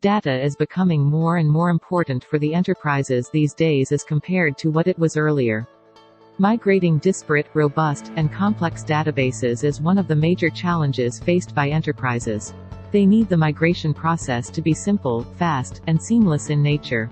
Data is becoming more and more important for the enterprises these days as compared to what it was earlier. Migrating disparate, robust, and complex databases is one of the major challenges faced by enterprises. They need the migration process to be simple, fast, and seamless in nature.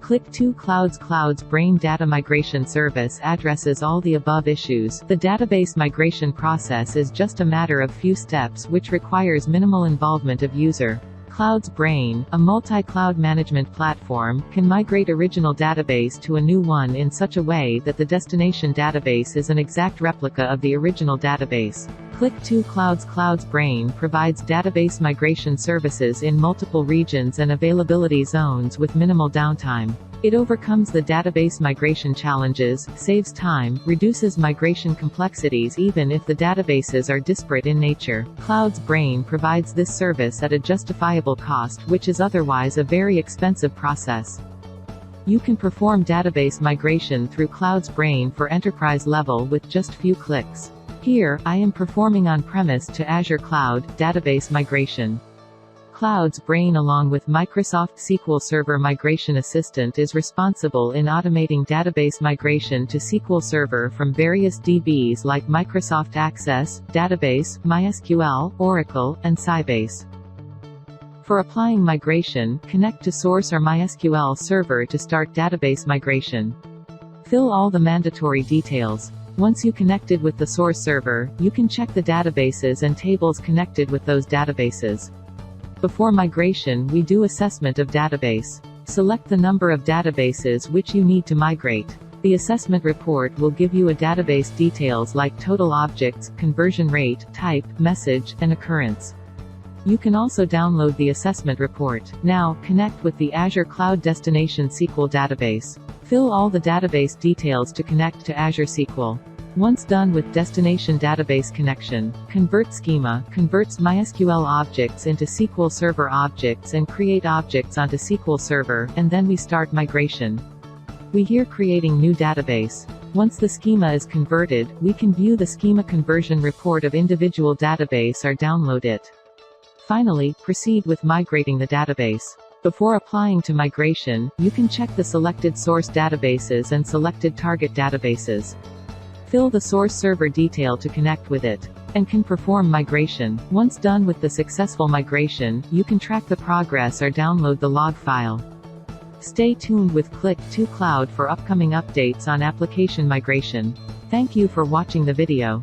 Click2Cloud's CloudsBrain data migration service addresses all the above issues. The database migration process is just a matter of few steps which requires minimal involvement of user. CloudsBrain, a multi-cloud management platform, can migrate original database to a new one in such a way that the destination database is an exact replica of the original database. Click2Cloud's CloudsBrain provides database migration services in multiple regions and availability zones with minimal downtime. It overcomes the database migration challenges, saves time, reduces migration complexities even if the databases are disparate in nature. CloudsBrain provides this service at a justifiable cost, which is otherwise a very expensive process. You can perform database migration through CloudsBrain for enterprise level with just few clicks. Here, I am performing on-premise to Azure Cloud database migration. CloudsBrain along with Microsoft SQL Server Migration Assistant is responsible in automating database migration to SQL Server from various DBs like Microsoft Access, Database, MySQL, Oracle, and Sybase. For applying migration, connect to Source or MySQL Server to start database migration. Fill all the mandatory details. Once you connected with the source server, you can check the databases and tables connected with those databases. Before migration, we do assessment of database. Select the number of databases which you need to migrate. The assessment report will give you a database details like total objects, conversion rate, type, message, and occurrence. You can also download the assessment report. Now, connect with the Azure Cloud Destination SQL database. Fill all the database details to connect to Azure SQL. Once done with destination database connection, convert schema, converts MySQL objects into SQL Server objects and create objects onto SQL Server, and then we start migration. We here creating new database. Once the schema is converted, we can view the schema conversion report of individual database or download it. Finally, proceed with migrating the database. Before applying to migration, you can check the selected source databases and selected target databases. Fill the source server detail to connect with it, and can perform migration. Once done with the successful migration, you can track the progress or download the log file. Stay tuned with Click2Cloud for upcoming updates on application migration. Thank you for watching the video.